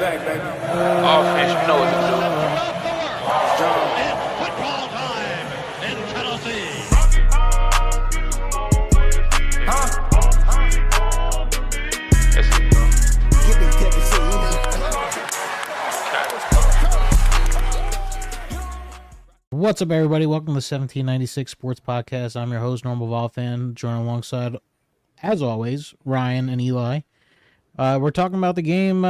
back, baby. Offense, you know what to do. It's football time in Tennessee. Huh? Yes, you know. Get this Tennessee. What's up, everybody? Welcome to the 1796 Sports Podcast. I'm your host, Normal Vol fan, joined alongside, as always, Ryan and Eli. We're talking about the game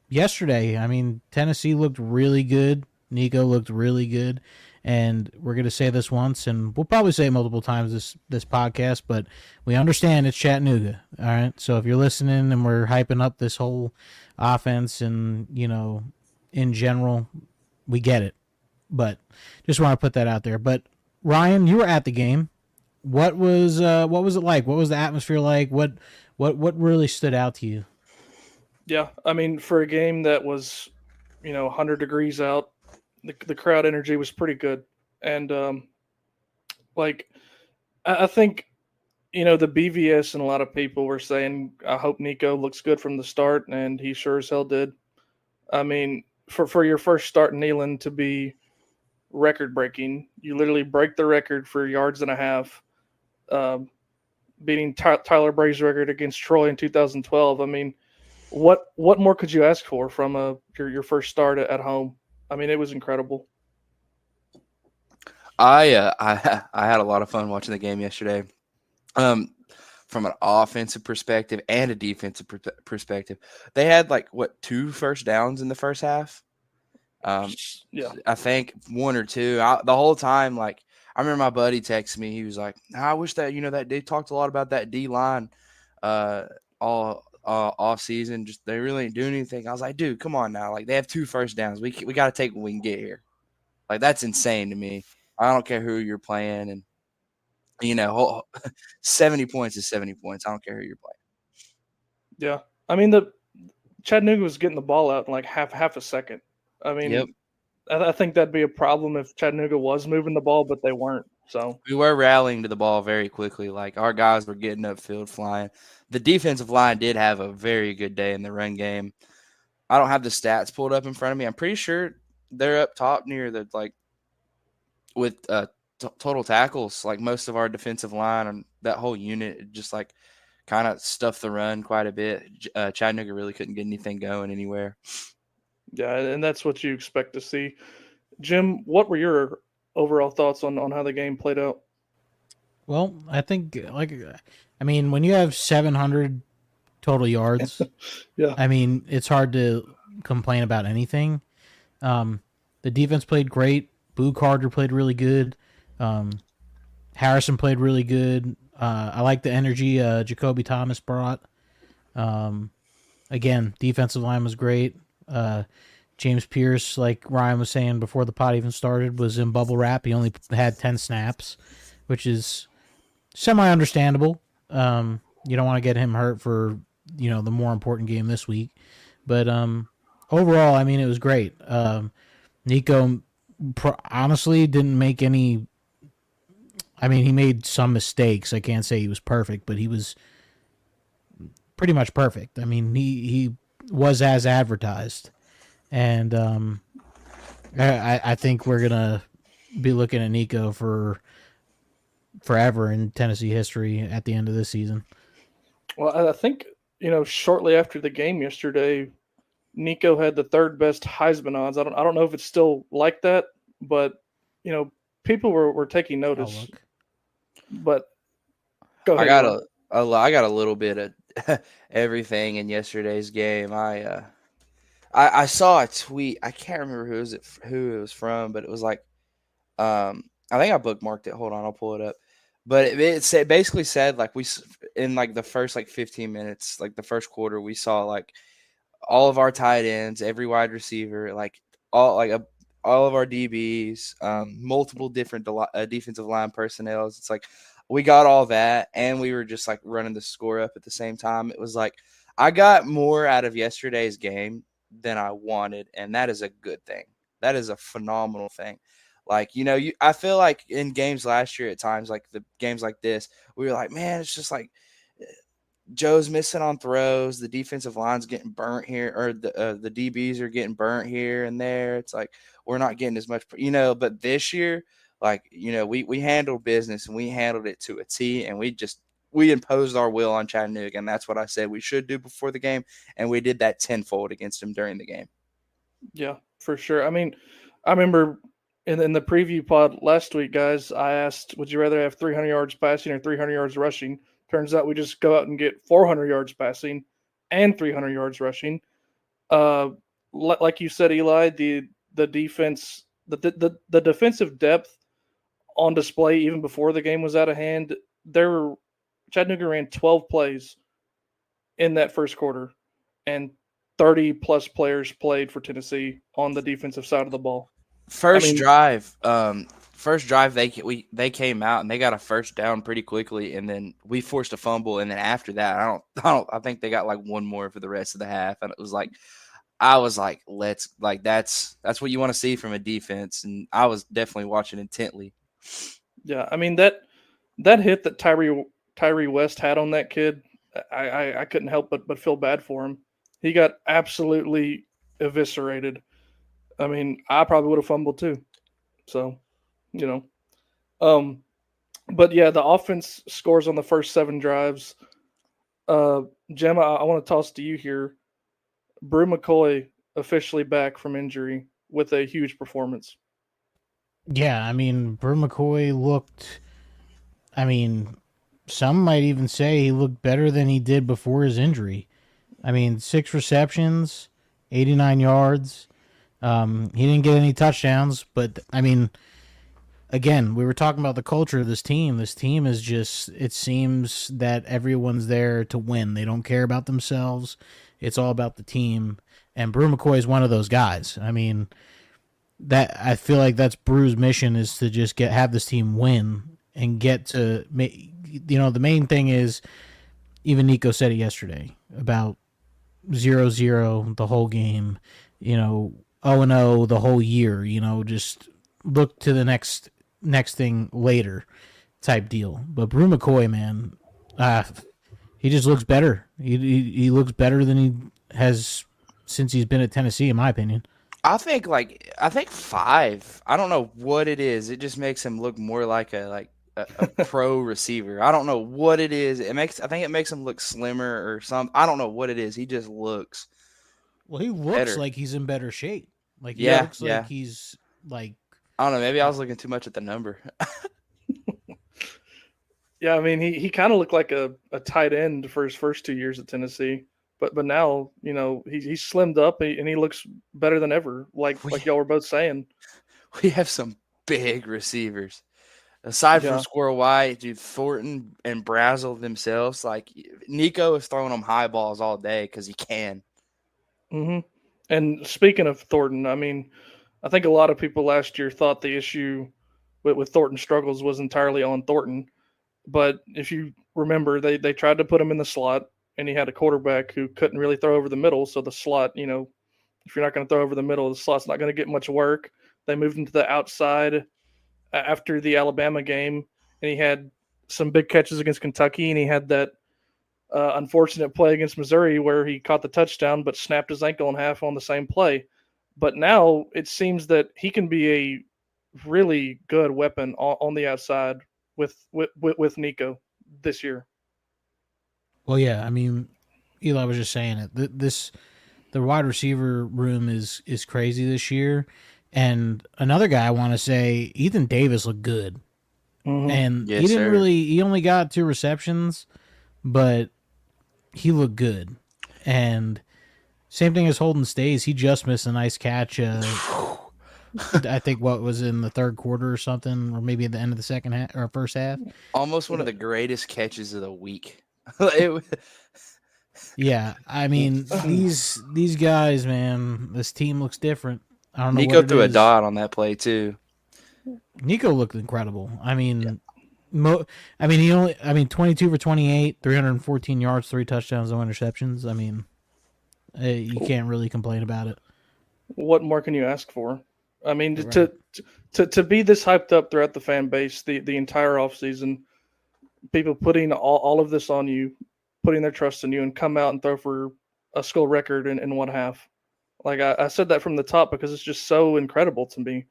yesterday. I mean, Tennessee looked really good. Nico looked really good. And we're going to say this once, and we'll probably say it multiple times this podcast, but we understand it's Chattanooga. All right? So if you're listening and we're hyping up this whole offense and, you know, in general, we get it. But just want to put that out there. But Ryan, you were at the game. What was it like? What was the atmosphere like? What really stood out to you? Yeah, I mean, for a game that was, 100 degrees out, the crowd energy was pretty good, and I think, the BVS and a lot of people were saying, I hope Nico looks good from the start, and he sure as hell did. I mean, for your first start in Neyland to be record breaking, you literally break the record for yards and a half, beating Tyler Bray's record against Troy in 2012. I mean, what more could you ask for from your first start at home? I mean, it was incredible. I had a lot of fun watching the game yesterday. From an offensive perspective and a defensive perspective, they had 2 first downs in the first half. Yeah, I think 1 or 2. The whole time, I remember my buddy texted me. He was like, "I wish that that they talked a lot about that D line, all off season. Just they really ain't doing anything." I was like, "Dude, come on now! They have 2 first downs. We got to take what we can get here. That's insane to me. I don't care who you're playing, and 70 points is 70 points. I don't care who you're playing." Yeah. I mean, the Chattanooga was getting the ball out in half a second. I mean, Yep. I think that'd be a problem if Chattanooga was moving the ball, but they weren't. So We were rallying to the ball very quickly. Our guys were getting upfield flying. The defensive line did have a very good day in the run game. I don't have the stats pulled up in front of me. I'm pretty sure they're up top near the with total tackles. Most of our defensive line and that whole unit just kind of stuffed the run quite a bit. Chattanooga really couldn't get anything going anywhere. yeah, and that's what you expect to see. Jim, what were your overall thoughts on how the game played out? Well, I think when you have 700 total yards, Yeah. I mean, it's hard to complain about anything. The defense played great. Boo Carter played really good. Harrison played really good. I like the energy Jacoby Thomas brought. Again, defensive line was great. James Pierce, like Ryan was saying before the pod even started, was in bubble wrap. He only had 10 snaps, which is semi-understandable. You don't want to get him hurt for, the more important game this week. But overall, I mean, it was great. Nico honestly didn't make any... I mean, he made some mistakes. I can't say he was perfect, but he was pretty much perfect. I mean, he was as advertised. And I think we're going to be looking at Nico for forever in Tennessee history at the end of this season. Well, I think, shortly after the game yesterday, Nico had the third best Heisman odds. I don't know if it's still like that, but, people were taking notice. But go ahead. I got a little bit of everything in yesterday's game. I saw a tweet. I can't remember who it was from, but it was I think I bookmarked it. Hold on, I'll pull it up. But it basically said we in the first 15 minutes, the first quarter, we saw all of our tight ends, every wide receiver, all of our DBs, multiple different defensive line personnel. It's we got all that, and we were just running the score up at the same time. It was I got more out of yesterday's game than I wanted, and that is a good thing. That is a phenomenal thing. I feel in games last year at times, the games like this, we were man, it's just Joe's missing on throws. The defensive line's getting burnt here, or the DBs are getting burnt here and there. It's like we're not getting as much, But this year, we handled business and we handled it to a T, and we imposed our will on Chattanooga, and that's what I said we should do before the game, and we did that tenfold against them during the game. Yeah, for sure. I mean, I remember in the preview pod last week, guys, I asked, would you rather have 300 yards passing or 300 yards rushing? Turns out we just go out and get 400 yards passing and 300 yards rushing. Like you said, Eli, the defense, the defensive depth on display even before the game was out of hand. Chattanooga ran 12 plays in that first quarter, and 30 plus players played for Tennessee on the defensive side of the ball. First drive, they came out and they got a first down pretty quickly, and then we forced a fumble, and then after that, I think they got like one more for the rest of the half, and it was like, I was like, that's what you want to see from a defense, and I was definitely watching intently. Yeah, I mean that hit that Tyree West had on that kid, I couldn't help but feel bad for him. He got absolutely eviscerated. I mean, I probably would have fumbled too. So, but yeah, the offense scores on the first 7 drives. Gemma, I want to toss to you here. Brew McCoy officially back from injury with a huge performance. Yeah, I mean, Brew McCoy looked, some might even say he looked better than he did before his injury. 6 receptions, 89 yards. He didn't get any touchdowns, but again, we were talking about the culture of this team. This team is just, it seems that everyone's there to win. They don't care about themselves. It's all about the team. And Brew McCoy is one of those guys. That I feel like that's Brew's mission, is to just have this team win and get to, the main thing is, even Nico said it yesterday about 0-0 the whole game, 0-0 the whole year, just look to the next thing later type deal. But Brew McCoy, man, he just looks better. He looks better than he has since he's been at Tennessee, in my opinion. I think 5. I don't know what it is. It just makes him look more like a pro receiver. I don't know what it is. I think it makes him look slimmer or something. I don't know what it is. He just looks. Well, he looks better. like he's in better shape. Like he's like. I don't know. Maybe I was looking too much at the number. Yeah, he kind of looked like a tight end for his first 2 years at Tennessee. But now, he's slimmed up and he looks better than ever, like y'all were both saying. We have some big receivers. Aside from Squirrel White, dude, Thornton and Brazel themselves, like Nico is throwing them high balls all day because he can. Mm-hmm. And speaking of Thornton, I think a lot of people last year thought the issue with Thornton's struggles was entirely on Thornton. But if you remember, they tried to put him in the slot, and he had a quarterback who couldn't really throw over the middle. So the slot, if you're not going to throw over the middle, the slot's not going to get much work. They moved him to the outside after the Alabama game, and he had some big catches against Kentucky, and he had that unfortunate play against Missouri where he caught the touchdown but snapped his ankle in half on the same play. But now it seems that he can be a really good weapon on the outside with Nico this year. Well, yeah, Eli was just saying it. The wide receiver room is crazy this year. And another guy I want to say, Ethan Davis looked good. Mm-hmm. And yes, he only got 2 receptions, but he looked good. And same thing as Holden Stays. He just missed a nice catch. I think what was in the third quarter or something, or maybe at the end of the second half or first half. Almost one of the greatest catches of the week. Yeah, these guys, man, this team looks different. I don't know. Nico threw a dot on that play too. Nico looked incredible. He only 22 for 28, 314 yards, 3 touchdowns, no interceptions. You can't really complain about it. What more can you ask for? To be this hyped up throughout the fan base the entire offseason, people putting all of this on you, putting their trust in you and come out and throw for a school record in one half. Like I said that from the top because it's just so incredible to me.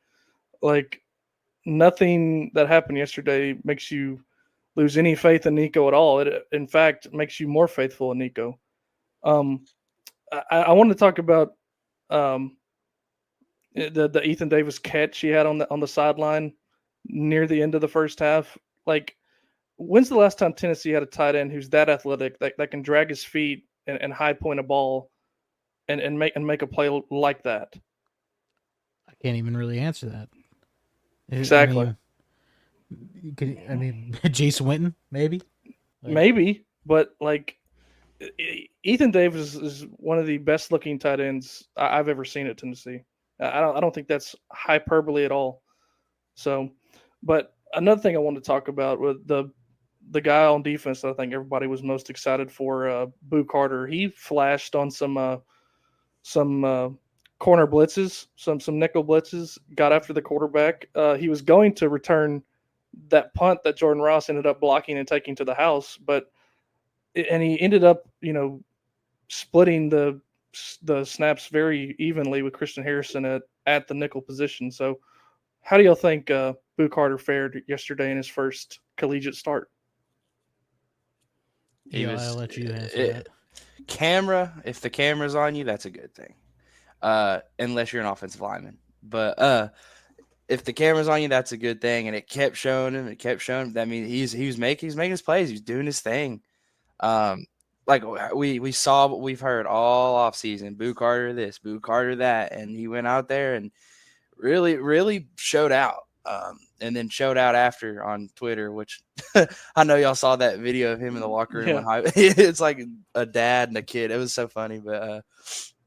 Like nothing that happened yesterday makes you lose any faith in Nico at all. It, in fact, makes you more faithful in Nico. Um, I want to talk about um, the Ethan Davis catch he had on the sideline near the end of the first half. Like, when's the last time Tennessee had a tight end who's that athletic that can drag his feet and high point a ball and make a play like that? I can't even really answer that. Exactly. I mean, Jason Witten, maybe. Maybe, but like Ethan Davis is one of the best looking tight ends I've ever seen at Tennessee. I don't think that's hyperbole at all. So, but another thing I want to talk about with the guy on defense that I think everybody was most excited for, Boo Carter. He flashed on some corner blitzes, some nickel blitzes. Got after the quarterback. He was going to return that punt that Jordan Ross ended up blocking and taking to the house, and he ended up, splitting the snaps very evenly with Christian Harrison at the nickel position. So, how do y'all think Boo Carter fared yesterday in his first collegiate start? I'll let you answer that. If the camera's on you, that's a good thing. Unless you're an offensive lineman. But if the camera's on you, that's a good thing. And it kept showing him. That means he's making his plays. He's doing his thing. Like we saw what we've heard all off season. Boo Carter this, Boo Carter that, and he went out there and really showed out. And then showed out after on Twitter, which I know y'all saw that video of him in the locker room. Yeah. It's like a dad and a kid. It was so funny, but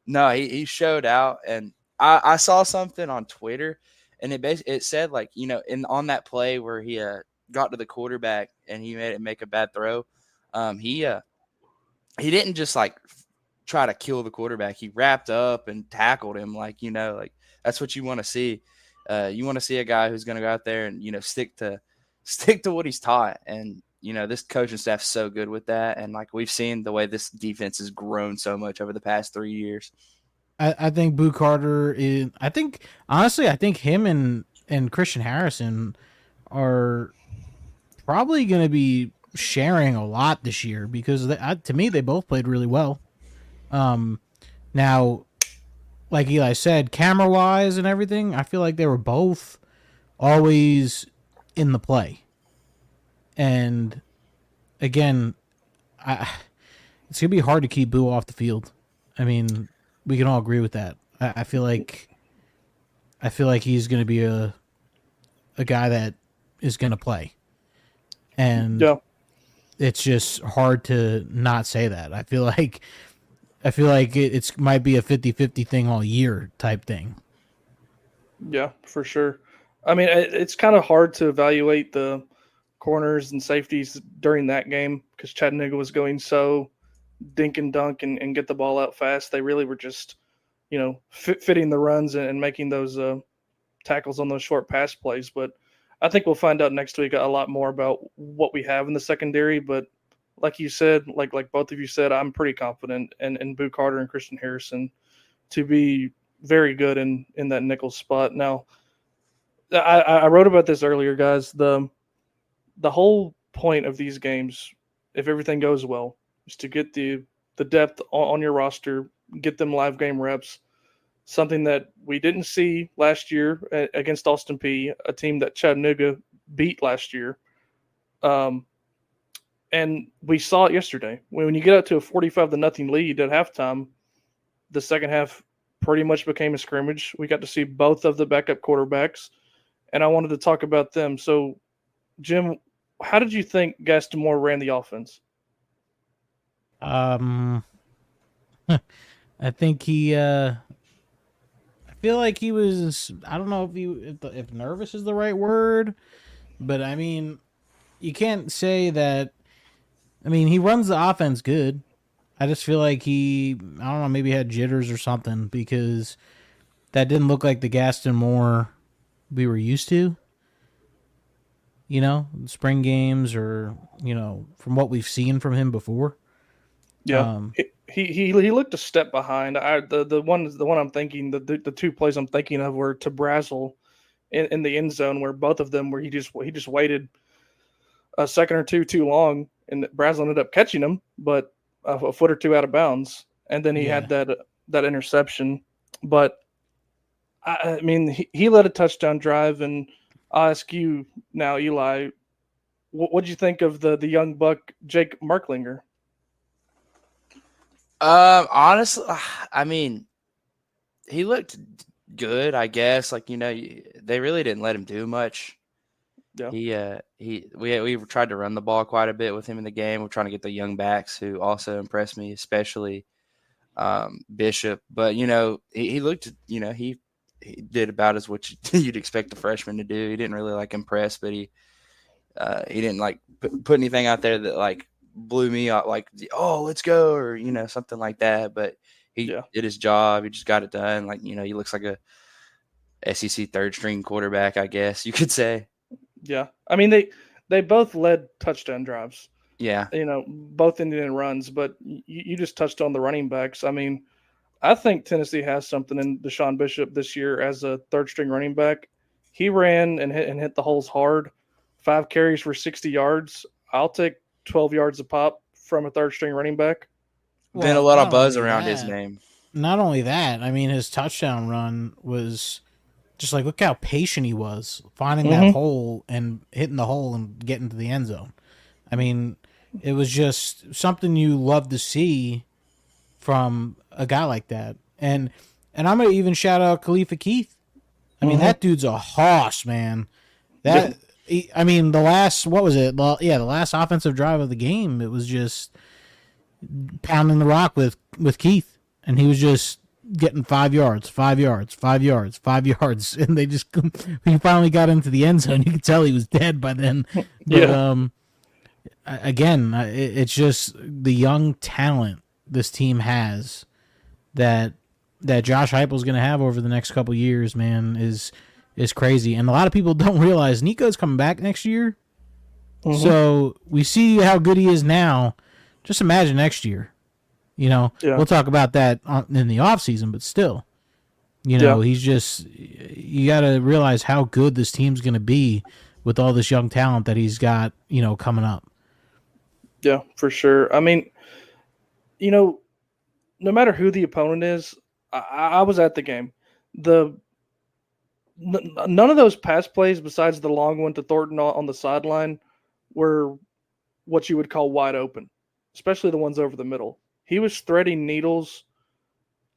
no, he showed out, and I saw something on Twitter, and it said like on that play where he got to the quarterback and he made it make a bad throw, he didn't just like try to kill the quarterback. He wrapped up and tackled him like that's what you want to see. You want to see a guy who's going to go out there and stick to what he's taught, and this coaching staff's so good with that, and like we've seen the way this defense has grown so much over the past 3 years. I think Boo Carter is. I think him and Christian Harrison are probably going to be sharing a lot this year because to me they both played really well. Now, like Eli said, camera wise and everything, I feel like they were both always in the play. And again, it's gonna be hard to keep Boo off the field. I mean, we can all agree with that. I feel like he's gonna be a guy that is gonna play. And it's just hard to not say that. I feel like it might be a 50-50 thing all year type thing. Yeah, for sure. I mean, it's kind of hard to evaluate the corners and safeties during that game because Chattanooga was going so dink and dunk and get the ball out fast. They really were just, fitting the runs and making those tackles on those short pass plays. But I think we'll find out next week a lot more about what we have in the secondary. But like you said, like both of you said, I'm pretty confident in Boo Carter and Christian Harrison to be very good in that nickel spot. Now, I wrote about this earlier, guys. The whole point of these games, if everything goes well, is to get the depth on your roster, get them live game reps, something that we didn't see last year against Austin Peay, a team that Chattanooga beat last year. And we saw it yesterday. When you get up to a 45-0 lead at halftime, the second half pretty much became a scrimmage. We got to see both of the backup quarterbacks, and I wanted to talk about them. So, Jim, how did you think Gaston Moore ran the offense? I think I feel like he was. I don't know if nervous is the right word, but I mean, you can't say that. I mean, he runs the offense good. I just feel like I don't know, maybe had jitters or something because that didn't look like the Gaston Moore we were used to. Spring games or, from what we've seen from him before. Yeah, Um, he looked a step behind. The one I'm thinking the two plays I'm thinking of were to Brazel in the end zone where both of them where he just waited a second or two too long and Brazel ended up catching him, but a foot or two out of bounds, and then he yeah. had that interception. But I mean, he led a touchdown drive, and I'll ask you now, Eli, what do you think of the young buck Jake Marklinger? Honestly, I mean, he looked good, I guess. Like, they really didn't let him do much. Yeah, We tried to run the ball quite a bit with him in the game. We're trying to get the young backs who also impressed me, especially Bishop. But he looked, he did about as what you'd expect a freshman to do. He didn't really like impress, but he didn't like put anything out there that like blew me out, like, oh, let's go, or something like that. But he yeah. did his job. He just got it done. Like, he looks like a SEC third string quarterback, I guess you could say. Yeah, I mean they both led touchdown drives. Yeah. Both Indian runs, but you just touched on the running backs. I mean, I think Tennessee has something in Deshaun Bishop this year as a third string running back. He ran and hit the holes hard. 5 carries for 60 yards. I'll take 12 yards a pop from a third string running back. Been a Well, lot of buzz around his name. not only that, I mean, his touchdown run was just like, look how patient he was finding that hole and hitting the hole and getting to the end zone. I mean, it was just something you love to see from a guy like that. And I'm gonna even shout out Khalifa Keith. I mean, that dude's a hoss, man. I mean, the last, what was it? Well, yeah, the last offensive drive of the game, it was just pounding the rock with Keith, and he was just getting 5 yards, 5 yards, 5 yards, 5 yards, and he finally got into the end zone. You could tell he was dead by then. But, Yeah. again, it's just the young talent this team has that Josh Heupel's going to have over the next couple years, man, is crazy. And a lot of people don't realize Nico's coming back next year. So we see how good he is now. Just imagine next year. Yeah. We'll talk about that in the offseason, but still, he's just, you got to realize how good this team's going to be with all this young talent that he's got, coming up. Yeah, for sure. I mean, no matter who the opponent is, I was at the game. None of those pass plays, besides the long one to Thornton on the sideline, were what you would call wide open, especially the ones over the middle. He was threading needles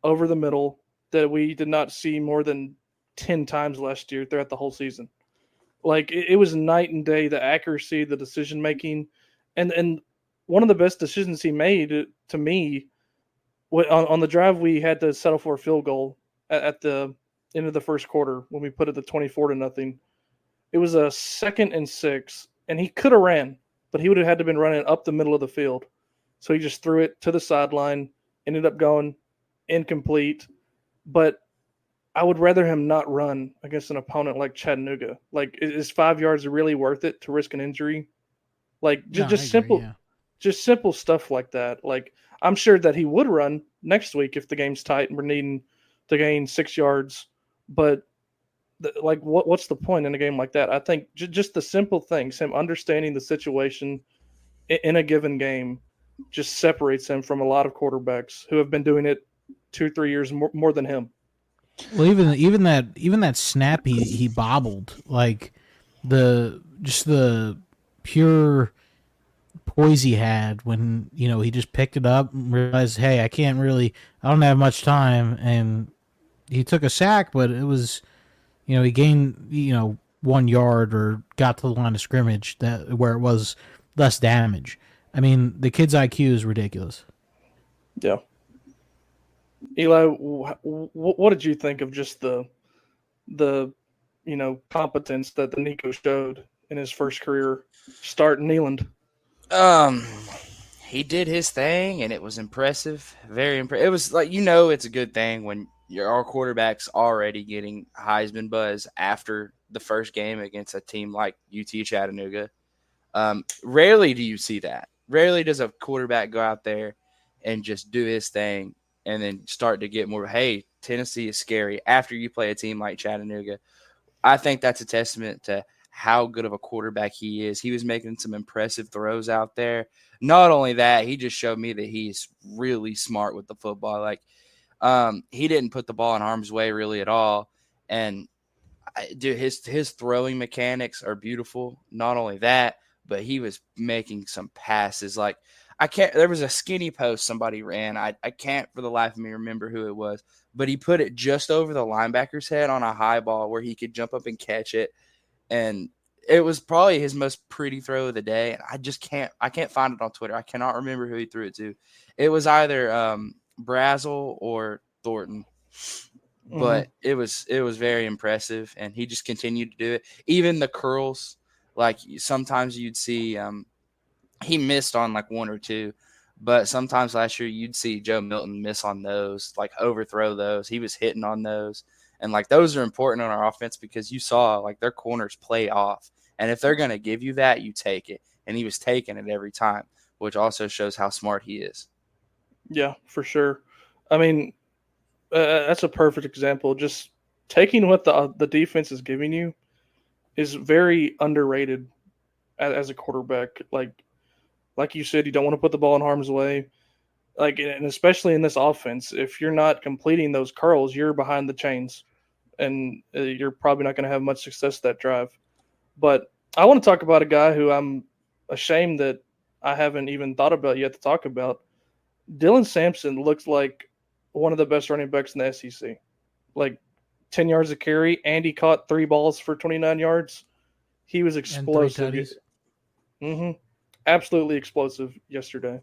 over the middle that we did not see more than 10 times last year throughout the whole season. Like, it was night and day, the accuracy, the decision making, and one of the best decisions he made to me on the drive we had to settle for a field goal at the end of the first quarter when we put it to 24-0. It was a 2nd and 6, and he could have ran, but he would have had to been running up the middle of the field. So he just threw it to the sideline, ended up going incomplete. But I would rather him not run against an opponent like Chattanooga. Like, is 5 yards really worth it to risk an injury? Like, just simple, Yeah. just simple stuff like that. Like, I'm sure that he would run next week if the game's tight and we're needing to gain 6 yards. But what's the point in a game like that? I think just the simple things, him understanding the situation in a given game, just separates him from a lot of quarterbacks who have been doing it 2-3 years more than him. Well, even that snap he bobbled, like the pure poise he had when he just picked it up and realized, hey, I don't have much time, and he took a sack, but it was he gained 1 yard or got to the line of scrimmage where it was less damage. I mean, the kid's IQ is ridiculous. Yeah. Eli, what did you think of just the competence that the Nico showed in his first career start in Neyland? He did his thing, and it was impressive. Very impressive. It was like, it's a good thing when our quarterback's already getting Heisman buzz after the first game against a team like UT Chattanooga. Rarely do you see that. Rarely does a quarterback go out there and just do his thing, and then start to get more, hey, Tennessee is scary after you play a team like Chattanooga. I think that's a testament to how good of a quarterback he is. He was making some impressive throws out there. Not only that, he just showed me that he's really smart with the football. Like, he didn't put the ball in harm's way really at all. And dude, his throwing mechanics are beautiful. Not only that, but he was making some passes. Like, there was a skinny post somebody ran. I can't for the life of me remember who it was, but he put it just over the linebacker's head on a high ball where he could jump up and catch it. And it was probably his most pretty throw of the day. And I can't find it on Twitter. I cannot remember who he threw it to. It was either Brazel or Thornton. But it was very impressive, and he just continued to do it. Even the curls, like sometimes you'd see he missed on like one or two, but sometimes last year you'd see Joe Milton miss on those, like overthrow those. He was hitting on those, and like those are important on our offense because you saw like their corners play off, and if they're going to give you that, you take it, and he was taking it every time, which also shows how smart he is. Yeah, for sure. I mean, that's a perfect example. Just taking what the defense is giving you is very underrated as a quarterback. Like you said, you don't want to put the ball in harm's way. Like, and especially in this offense, if you're not completing those curls, you're behind the chains, and you're probably not going to have much success that drive. But I want to talk about a guy who I'm ashamed that I haven't even thought about yet to talk about. Dylan Sampson looks like one of the best running backs in the SEC. Like 10 yards of carry, and he caught 3 balls for 29 yards. He was explosive. Absolutely explosive yesterday.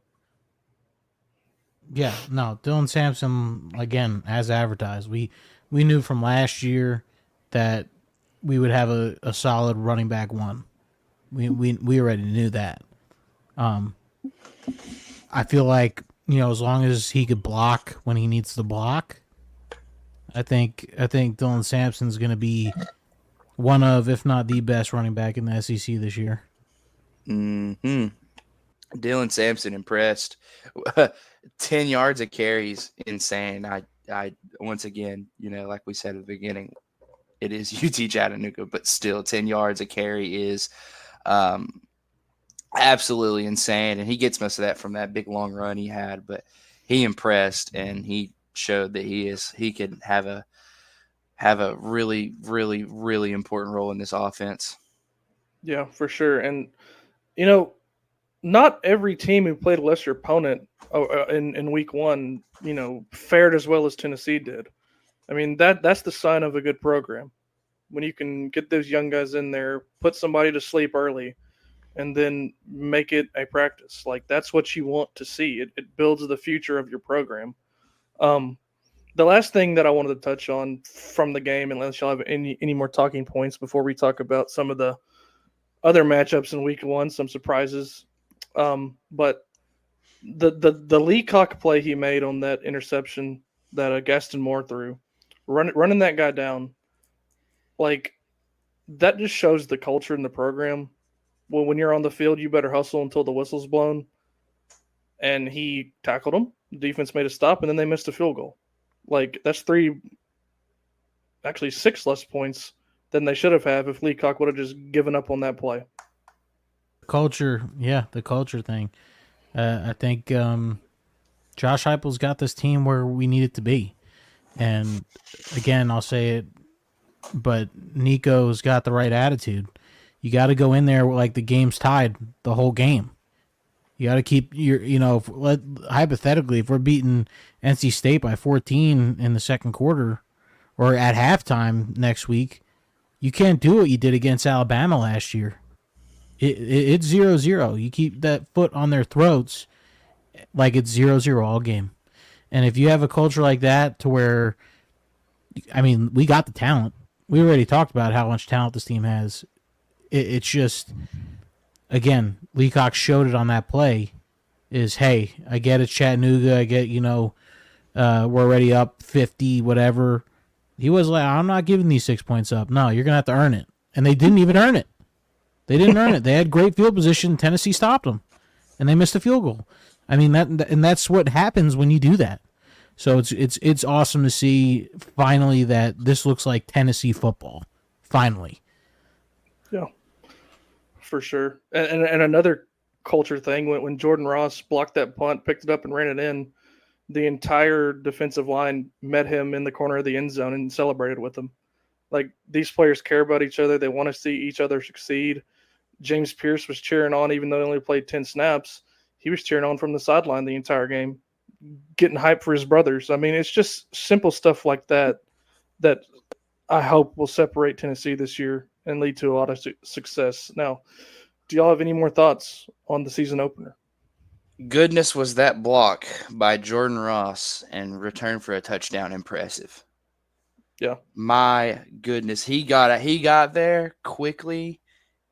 Yeah, no, Dylan Sampson, again, as advertised. We knew from last year that we would have a solid running back one. We already knew that. I feel like, as long as he could block when he needs to block, I think Dylan Sampson's going to be one of, if not the best running back in the SEC this year. Dylan Sampson impressed. 10 yards of carries, insane. I once again, like we said at the beginning, it is UT Chattanooga, but still 10 yards of carry is absolutely insane. And he gets most of that from that big long run he had, but he impressed, and he showed that he could have a really, really, really important role in this offense. Yeah, for sure. And, not every team who played a lesser opponent in week one, fared as well as Tennessee did. I mean, that's the sign of a good program. When you can get those young guys in there, put somebody to sleep early, and then make it a practice. Like, that's what you want to see. It builds the future of your program. The last thing that I wanted to touch on from the game, unless y'all have any more talking points before we talk about some of the other matchups in week one, some surprises. But the Leacock play he made on that interception that Gaston Moore threw, running that guy down, like, that just shows the culture in the program. Well, when you're on the field, you better hustle until the whistle's blown. And he tackled him. The defense made a stop, and then they missed a field goal. Like, that's 6 less points than they should have had if Leacock would have just given up on that play. Culture, yeah, the culture thing. I think Josh Heupel's got this team where we need it to be. And again, I'll say it, but Nico's got the right attitude. You got to go in there like the game's tied the whole game. You got to keep hypothetically, if we're beating NC State by 14 in the second quarter or at halftime next week, you can't do what you did against Alabama last year. It's 0-0. You keep that foot on their throats like it's 0-0 all game. And if you have a culture like that to where, I mean, we got the talent. We already talked about how much talent this team has. It's just, again, Leacock showed it on that play is, hey, I get it's Chattanooga. I get, we're already up 50, whatever. He was like, I'm not giving these 6 points up. No, you're going to have to earn it. And they didn't even earn it. They didn't earn it. They had great field position. Tennessee stopped them, and they missed a field goal. I mean and that's what happens when you do that. So it's awesome to see finally that this looks like Tennessee football. Finally. Yeah, for sure. And another culture thing when Jordan Ross blocked that punt, picked it up, and ran it in, the entire defensive line met him in the corner of the end zone and celebrated with him. Like, these players care about each other. They want to see each other succeed. James Pierce was cheering on, even though he only played 10 snaps. He was cheering on from the sideline the entire game, getting hype for his brothers. I mean, it's just simple stuff like that that I hope will separate Tennessee this year and lead to a lot of success. Now, do y'all have any more thoughts on the season opener? Goodness, was that block by Jordan Ross and return for a touchdown impressive. Yeah. My goodness, he got there quickly,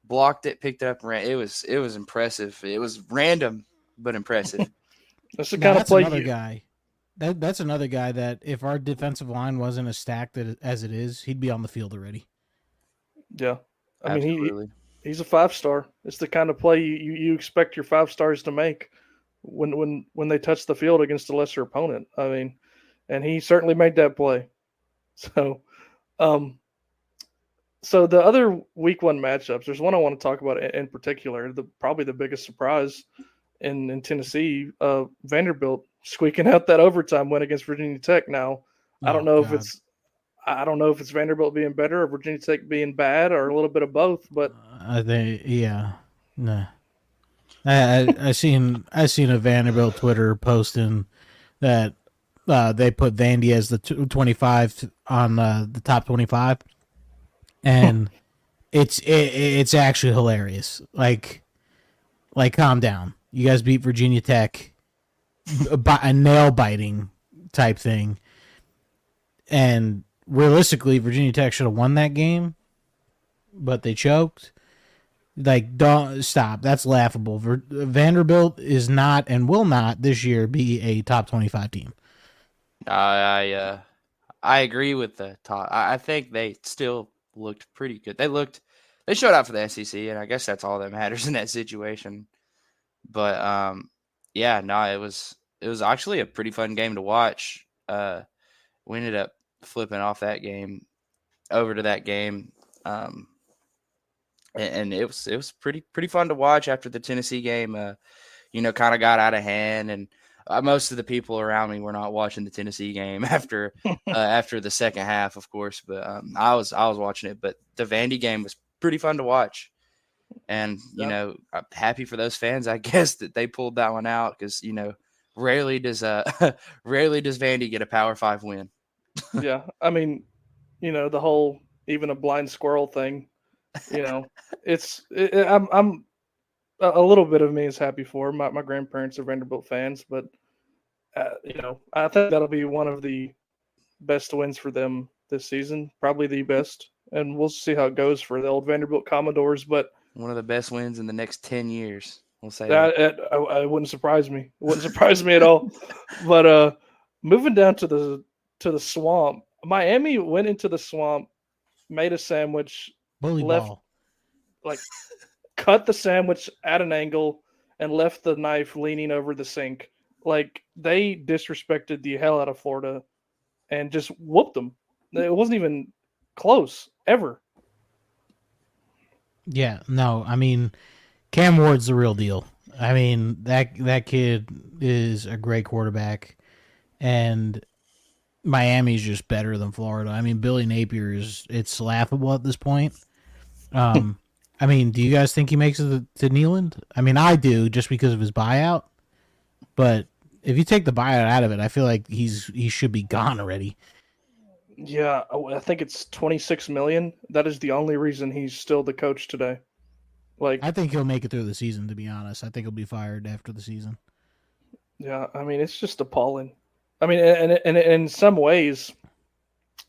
blocked it, picked it up, and ran. It was impressive. It was random but impressive. That's the kind of play another guy. That's another guy that if our defensive line wasn't as stacked as it is, he'd be on the field already. Yeah. I mean, Absolutely. he's a 5-star. It's the kind of play you expect your 5-stars to make when they touch the field against a lesser opponent. I mean, and he certainly made that play. So, so the other week 1 matchups, there's one I want to talk about in particular. Probably the biggest surprise in Tennessee, Vanderbilt squeaking out that overtime win against Virginia Tech. Now, I don't know if it's Vanderbilt being better or Virginia Tech being bad or a little bit of both. But I think no. I seen a Vanderbilt Twitter posting that they put Vandy as the 25 on the top 25, and it's actually hilarious. Like calm down. You guys beat Virginia Tech, a nail biting type thing, and realistically, Virginia Tech should have won that game, but they choked. Like, don't stop. That's laughable. Vanderbilt is not and will not this year be a top 25 team. I agree with the top. I think they still looked pretty good. They showed out for the SEC, and I guess that's all that matters in that situation. But yeah, no, it was actually a pretty fun game to watch. We ended up flipping off that game over to that game. And it was pretty fun to watch after the Tennessee game, kind of got out of hand, and most of the people around me were not watching the Tennessee game after the second half, of course. But I was watching it. But the Vandy game was pretty fun to watch, and I'm happy for those fans, I guess, that they pulled that one out because rarely does Vandy get a Power 5 win. yeah, I mean, the whole even a blind squirrel thing. I'm a little bit of me is happy for my grandparents are Vanderbilt fans, but I think that'll be one of the best wins for them this season, probably the best, and we'll see how it goes for the old Vanderbilt Commodores. But one of the best wins in the next 10 years, we'll say that. It wouldn't surprise me. It wouldn't surprise me at all. But moving down to the swamp, Miami went into the swamp, made a sandwich. Cut the sandwich at an angle and left the knife leaning over the sink. Like, they disrespected the hell out of Florida and just whooped them. It wasn't even close ever. Yeah, no, I mean, Cam Ward's the real deal. I mean, that kid is a great quarterback, and Miami's just better than Florida. I mean, Billy Napier it's laughable at this point. I mean, do you guys think he makes it to Neyland? I mean, I do, just because of his buyout. But if you take the buyout out of it, I feel like he should be gone already. Yeah, I think it's $26 million. That is the only reason he's still the coach today. I think he'll make it through the season, to be honest. I think he'll be fired after the season. Yeah, I mean, it's just appalling. I mean, and in some ways,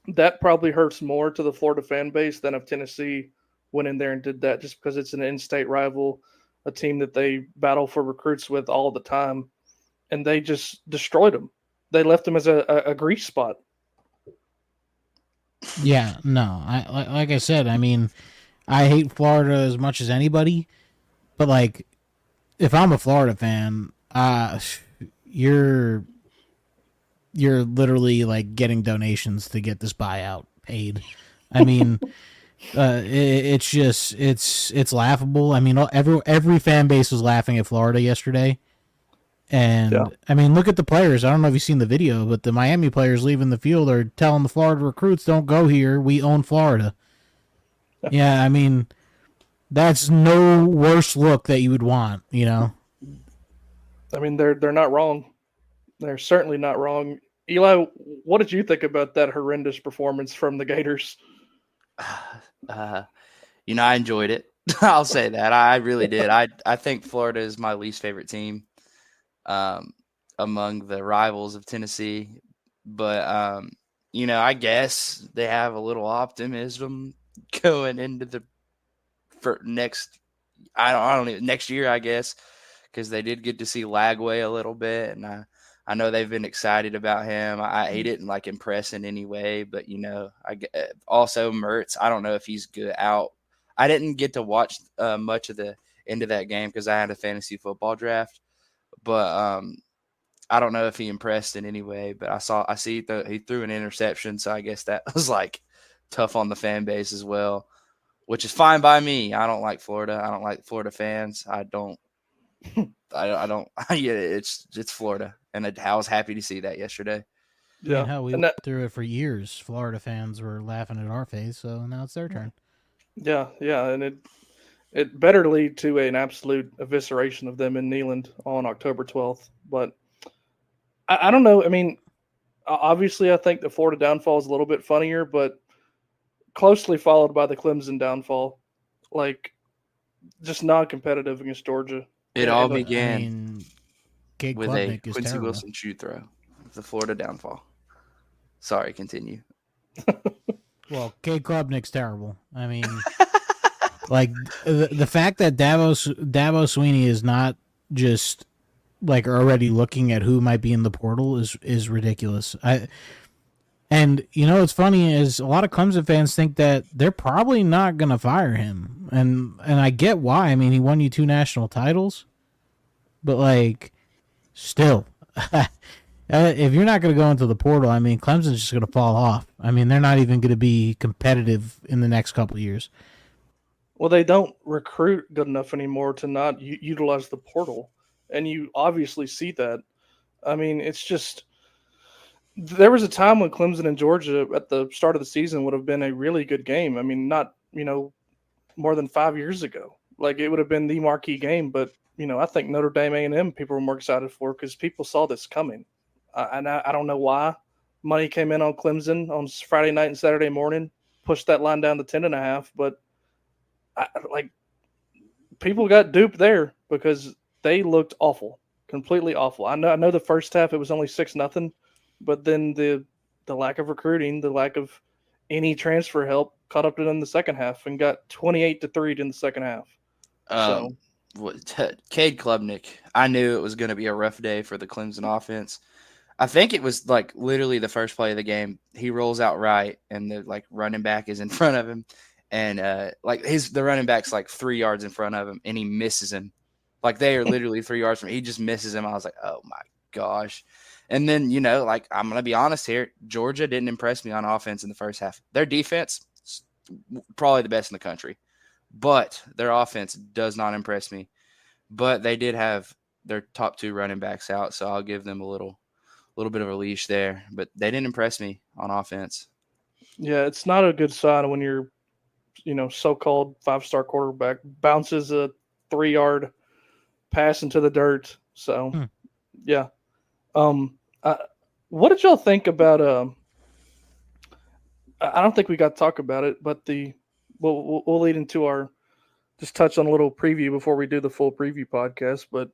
that probably hurts more to the Florida fan base than if Tennessee went in there and did that, just because it's an in-state rival, a team that they battle for recruits with all the time, and they just destroyed them. They left them as a grease spot. Yeah, no. Like I said, I mean, I hate Florida as much as anybody, but if I'm a Florida fan, You're literally like getting donations to get this buyout paid. I mean, it's just it's laughable. I mean, every fan base was laughing at Florida yesterday. Yeah. And I mean, look at the players. I don't know if you've seen the video, but the Miami players leaving the field are telling the Florida recruits, "Don't go here. We own Florida." Yeah, I mean, that's no worse look that you would want, you know. I mean, they're not wrong. They're certainly not wrong. Eli, what did you think about that horrendous performance from the Gators? Uh, I enjoyed it. I'll say that. I really did. I think Florida is my least favorite team among the rivals of Tennessee. But, I guess they have a little optimism going into the next – I don't even – next year, I guess, because they did get to see Lagway a little bit, and I know they've been excited about him. He didn't like impress in any way, but also Mertz. I don't know if he's good out. I didn't get to watch much of the end of that game because I had a fantasy football draft, but I don't know if he impressed in any way. But I see he threw an interception, so I guess that was like tough on the fan base as well, which is fine by me. I don't like Florida. I don't like Florida fans. I don't. Yeah, it's Florida, and I was happy to see that yesterday. Yeah, And hell, we went through it for years. Florida fans were laughing at our face, so now it's their turn. Yeah, and it better lead to an absolute evisceration of them in Neyland on October 12th. But I don't know. I mean, obviously, I think the Florida downfall is a little bit funnier, but closely followed by the Clemson downfall. Like, just non-competitive against Georgia. It all I began mean, Cade with a Klubnik is Quincy terrible. Wilson shoe throw, the Florida downfall. Sorry, continue. Well, Cade Klubnik's terrible. I mean, like the fact that Dabo Sweeney is not just like already looking at who might be in the portal is ridiculous. And what's funny is a lot of Clemson fans think that they're probably not gonna fire him, and I get why. I mean, he won you 2 national titles, but like, still, if you're not gonna go into the portal, I mean, Clemson's just gonna fall off. I mean, they're not even gonna be competitive in the next couple of years. Well, they don't recruit good enough anymore to not utilize the portal, and you obviously see that. I mean, it's just. There was a time when Clemson and Georgia at the start of the season would have been a really good game. I mean, not, more than 5 years ago. Like, it would have been the marquee game, but, I think Notre Dame A&M people were more excited for because people saw this coming. And I don't know why. Money came in on Clemson on Friday night and Saturday morning, pushed that line down to 10.5, but people got duped there because they looked awful, completely awful. I know the first half it was only 6-0. But then the lack of recruiting, the lack of any transfer help caught up to them in the second half and got 28-3 in the second half. Cade Klubnik, I knew it was going to be a rough day for the Clemson offense. I think it was like literally the first play of the game. He rolls out right, and the running back is in front of him, and the running back's like 3 yards in front of him, and he misses him. Like, they are literally 3 yards from him. He just misses him. I was like, oh my gosh. And then, I'm going to be honest here. Georgia didn't impress me on offense in the first half. Their defense, probably the best in the country. But their offense does not impress me. But they did have their top 2 running backs out, so I'll give them a little bit of a leash there. But they didn't impress me on offense. Yeah, it's not a good sign when your, so-called 5-star quarterback bounces a 3-yard pass into the dirt. So, yeah. What did y'all think about? I don't think we got to talk about it, but we'll lead into our just touch on a little preview before we do the full preview podcast. But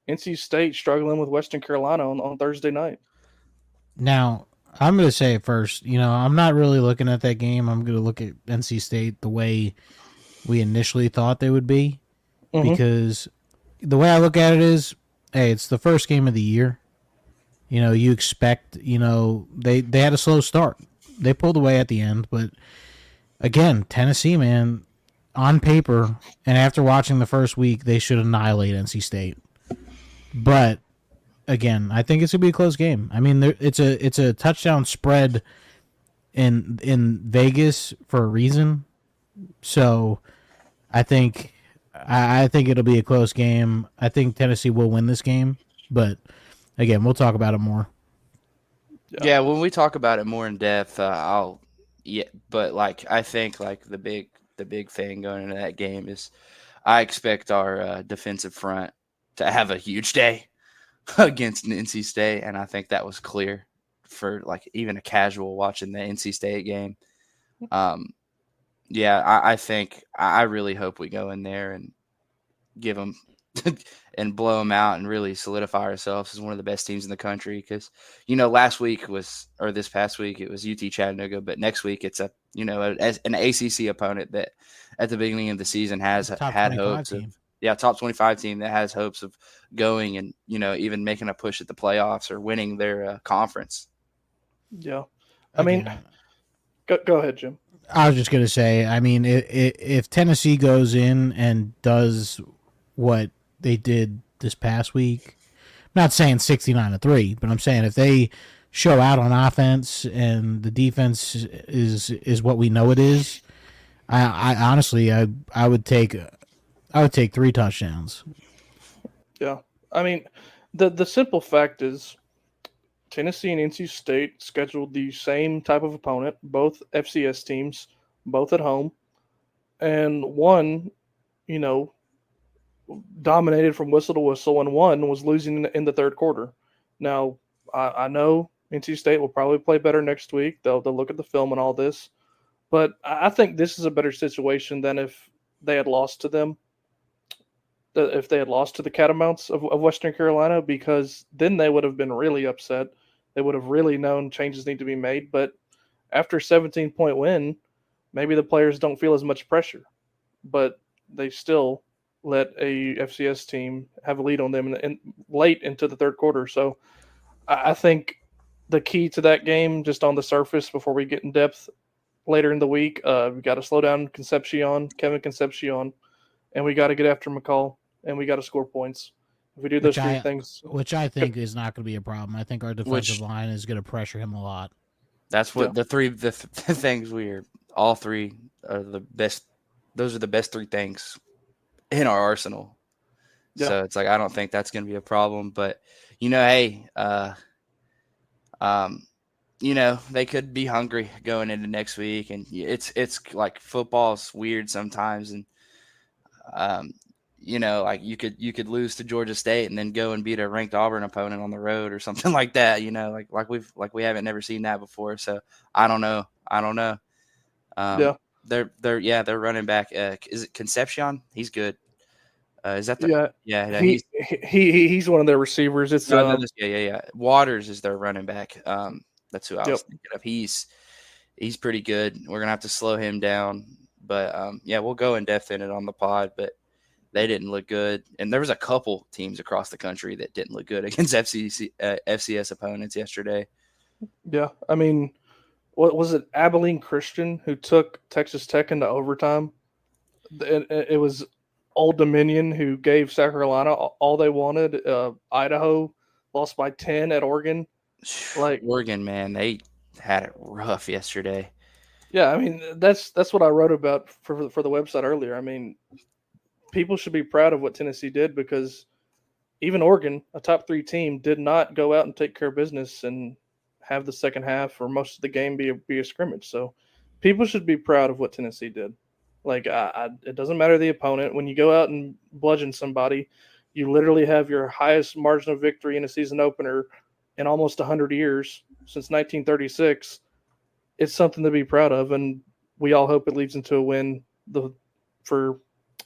NC State struggling with Western Carolina on Thursday night. Now, I'm going to say it first. I'm not really looking at that game. I'm going to look at NC State the way we initially thought they would be, because the way I look at it is, hey, it's the first game of the year. You expect, they had a slow start. They pulled away at the end, but again, Tennessee, man, on paper and after watching the first week, they should annihilate NC State. But again, I think it's gonna be a close game. I mean, it's a touchdown spread in Vegas for a reason. So I think I think it'll be a close game. I think Tennessee will win this game, but again, we'll talk about it more. Yeah, when we talk about it more in depth, but like I think like the big thing going into that game is I expect our defensive front to have a huge day against NC State, and I think that was clear for like even a casual watching the NC State game. Um, yeah, I think I really hope we go in there and give them and blow them out and really solidify ourselves as one of the best teams in the country. Because last week or this past week it was UT Chattanooga, but next week it's an ACC opponent that at the beginning of the season has had hopes team. top 25 team that has hopes of going and even making a push at the playoffs or winning their conference. Yeah, I mean, go ahead, Jim. I was just gonna say, I mean, if Tennessee goes in and does what they did this past week, I'm not saying 69-3, but I'm saying if they show out on offense and the defense is what we know it is, I honestly I would take 3 touchdowns. Yeah, I mean, the simple fact is Tennessee and NC State scheduled the same type of opponent, both FCS teams, both at home, and one, dominated from whistle to whistle, and one was losing in the third quarter. Now, I know NC State will probably play better next week. They'll look at the film and all this, but I think this is a better situation than if they had lost to them. If they had lost to the Catamounts of Western Carolina, because then they would have been really upset. They would have really known changes need to be made. But after a 17-point win, maybe the players don't feel as much pressure. But they still let a FCS team have a lead on them late into the third quarter. So I think the key to that game, just on the surface before we get in depth later in the week, we got to slow down Kevin Concepcion, and we got to get after McCall, and we got to score points. If we do those three things, which I think is not going to be a problem. I think our defensive line is going to pressure him a lot. That's what the things all three are the best. Those are the best 3 things in our arsenal. Yeah. So it's like I don't think that's going to be a problem. But hey, they could be hungry going into next week, and it's like football's weird sometimes, and like you could lose to Georgia State and then go and beat a ranked Auburn opponent on the road or something like that. Like we haven't never seen that before. So I don't know. Yeah. They're running back. Is it Concepcion? He's good. Is that the he's one of their receivers. It's Waters is their running back. That's who I was thinking of. He's pretty good. We're gonna have to slow him down, but we'll go in depth in it on the pod. But they didn't look good, and there was a couple teams across the country that didn't look good against FCS opponents yesterday. Yeah, I mean, what was it? Abilene Christian who took Texas Tech into overtime. It was Old Dominion who gave South Carolina all they wanted. Idaho lost by 10 at Oregon. Like Oregon, man, they had it rough yesterday. Yeah, I mean that's what I wrote about for the website earlier. I mean, people should be proud of what Tennessee did, because even Oregon, a top 3 team, did not go out and take care of business and have the second half or most of the game be a scrimmage. So people should be proud of what Tennessee did. Like, it doesn't matter the opponent. When you go out and bludgeon somebody, you literally have your highest margin of victory in a season opener in almost 100 years, since 1936. It's something to be proud of, and we all hope it leads into a win for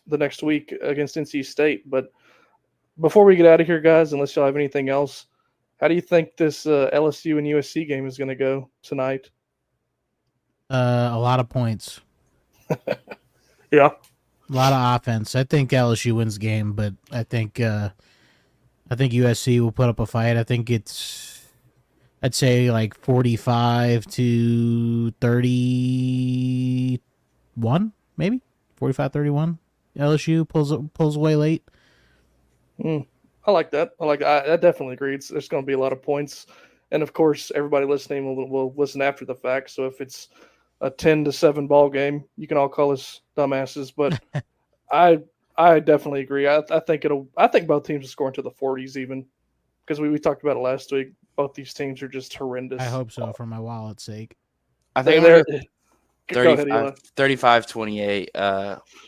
the next week against NC State. But before we get out of here, guys, unless y'all have anything else, how do you think this LSU and USC game is going to go tonight? A lot of points. Yeah. A lot of offense. I think LSU wins the game, but I think USC will put up a fight. I think I'd say like 45-31, maybe 45-31. LSU pulls away late. I like that. I definitely agree. There's going to be a lot of points, and of course, everybody listening will listen after the fact. So if it's a 10-7 ball game, you can all call us dumbasses. But I I definitely agree. I think both teams will score into the 40s even because we talked about it last week. Both these teams are just horrendous. I hope so for my wallet's sake. I think They're, I'm go ahead, Eli. 35-28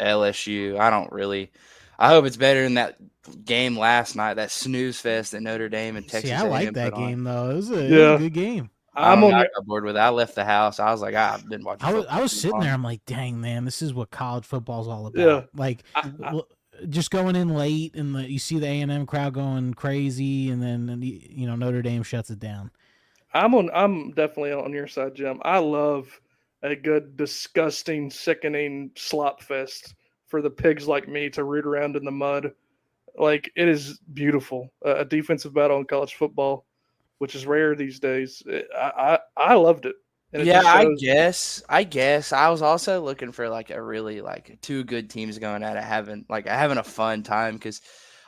LSU. I hope it's better than that game last night, that snooze fest that Notre Dame and Texas See, I A&M like that put on. game though. It was a Yeah. good game. I I'm on. got bored with it. I left the house. I was like, I've been watching football. I was too sitting long. there. I'm like, dang man, this is what college football's all about. Yeah. Like, just going in late and you see the A&M crowd going crazy, and then Notre Dame shuts it down. I'm definitely on your side, Jim. I love a good, disgusting, sickening slop fest for the pigs like me to root around in the mud. Like it is beautiful, a defensive battle in college football, which is rare these days. I loved it. And it Yeah, just shows, I guess. I was also looking for like a really like two good teams going at it, having a fun time because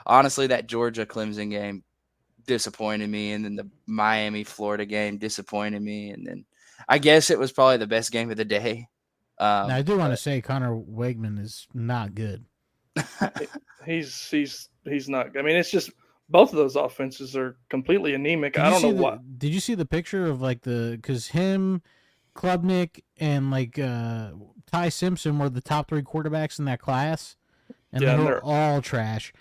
honestly, that Georgia Clemson game disappointed me, and then the Miami Florida game disappointed me, and then I guess it was probably the best game of the day. Now, I do want to say Connor Wegman is not good. he's not. I mean, it's just both of those offenses are completely anemic. I don't know why. Did you see the picture of because him, Klubnik, and Ty Simpson were the top 3 quarterbacks in that class, and Yeah, they and were they're- all trash.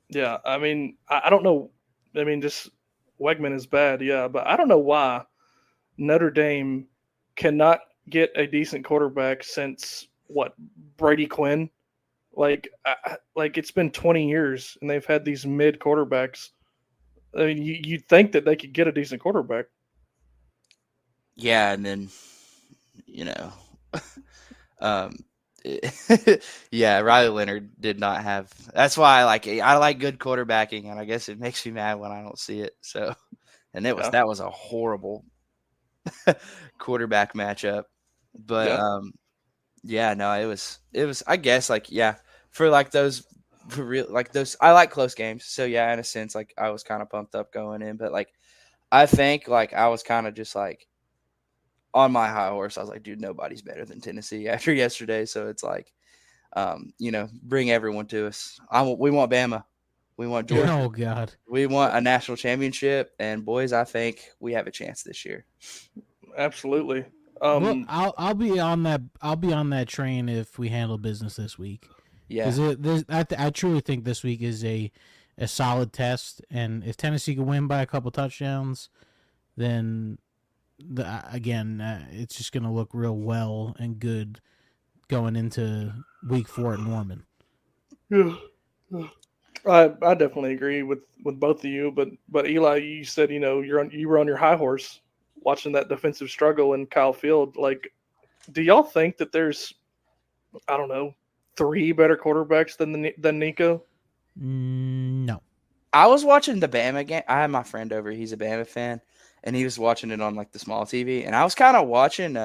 Yeah, I mean, I don't know. I mean, just Wegman is bad, yeah, but I don't know why Notre Dame cannot get a decent quarterback since Brady Quinn. Like it's been 20 years and they've had these mid quarterbacks. I mean, you'd think that they could get a decent quarterback. Yeah, and then um, yeah, Riley Leonard did not have. That's why I like good quarterbacking, and I guess it makes me mad when I don't see it. So, and that was a horrible quarterback matchup. But no, it was. I guess for those for real those. I like close games, so yeah, in a sense, I was kind of pumped up going in, but I think I was kind of just on my high horse. I was like, dude, nobody's better than Tennessee after yesterday. So it's bring everyone to us. We want Bama. We want Georgia. Oh God. We want a national championship. And boys, I think we have a chance this year. Absolutely. Well, I'll be on that. I'll be on that train if we handle business this week. Yeah. I truly think this week is a solid test, and if Tennessee can win by a couple touchdowns, then it's just going to look real well and good going into week 4 at Norman. Yeah. I definitely agree with both of you, but Eli, you said you were on your high horse watching that defensive struggle in Kyle Field. Do y'all think that there's 3 better quarterbacks than Nico? No. I was watching the Bama game. I had my friend over. He's a Bama fan, and he was watching it on the small TV. And I was kind of watching.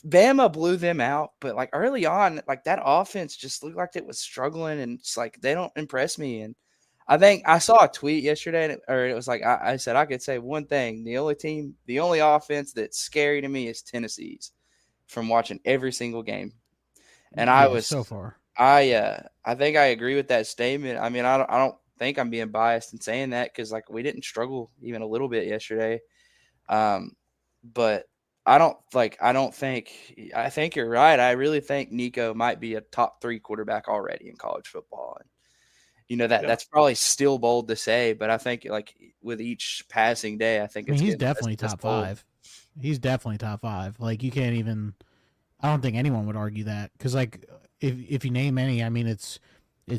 Bama blew them out, but early on, that offense just looked like it was struggling, and it's they don't impress me. And I think I saw a tweet yesterday, it was I said I could say one thing: the only offense that's scary to me is Tennessee's, from watching every single game. And I was so far. I think I agree with that statement. I mean, I don't think I'm being biased in saying that because we didn't struggle even a little bit yesterday. But I think you're right. I really think Nico might be a top 3 quarterback already in college football. And that's probably still bold to say, but I think with each passing day, I think he's definitely top 5. He's definitely top 5. You can't even. I don't think anyone would argue that because if you name any, I mean it's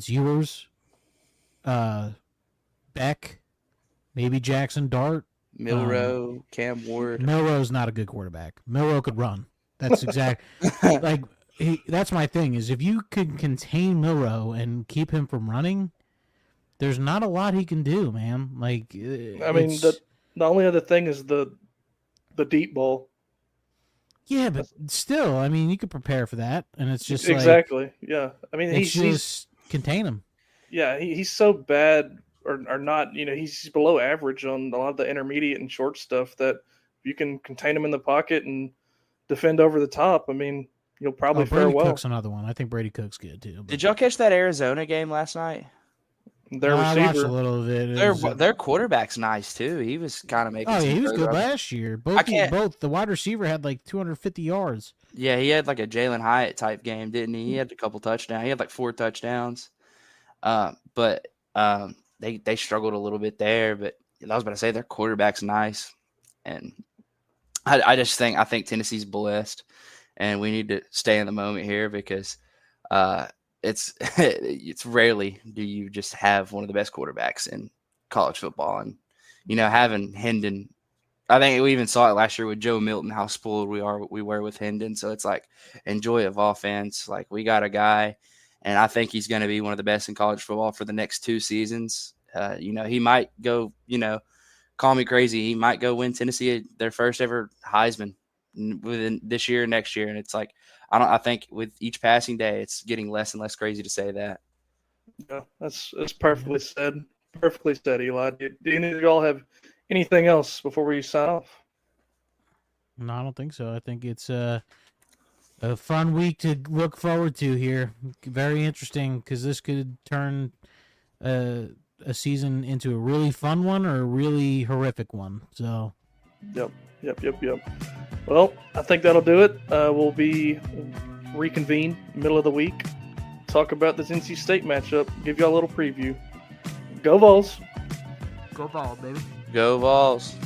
Ewers, Beck, maybe Jackson Dart, Milroe, Cam Ward. Milroe's not a good quarterback. Milroe could run. That's exact. That's my thing is if you could contain Milroe and keep him from running, there's not a lot he can do, man. I mean, the only other thing is the deep ball. Yeah, but still, I mean, you could prepare for that, and it's just exactly. Yeah, I mean, he's just contain him. Yeah, he's so bad or not. He's below average on a lot of the intermediate and short stuff. That if you can contain him in the pocket and defend over the top, I mean, you'll probably fare Brady well. Cook's another one. I think Brady Cook's good too. Did y'all catch that Arizona game last night? Their I watched receiver, a little of it. Their quarterback's nice too. He was kind of making. Oh yeah, some he was throws good up. last year. I can't- Both the wide receiver had like 250 yards. Yeah, he had like a Jalen Hyatt type game, didn't he? He had a couple touchdowns. He had like 4 touchdowns. But they struggled a little bit there. But I was about to say their quarterback's nice, and I think Tennessee's blessed, and we need to stay in the moment here because it's rarely do you just have one of the best quarterbacks in college football, and having Hendon. I think we even saw it last year with Joe Milton, how spoiled we were with Hendon. So it's like enjoy of offense. Like we got a guy, and I think he's going to be one of the best in college football for the next 2 seasons. He might go, call me crazy. He might go win Tennessee their first ever Heisman within this year or next year. And it's like, I think with each passing day, it's getting less and less crazy to say that. Yeah, that's perfectly said. Perfectly said, Eli. Do any of y'all have anything else before we sign off? No, I don't think so. I think it's a fun week to look forward to here. Very interesting because this could turn a season into a really fun one or a really horrific one. So. Yep. Well, I think that'll do it. We'll be reconvene middle of the week. Talk about this NC State matchup. Give y'all a little preview. Go Vols. Go Vols, baby. Go Vols.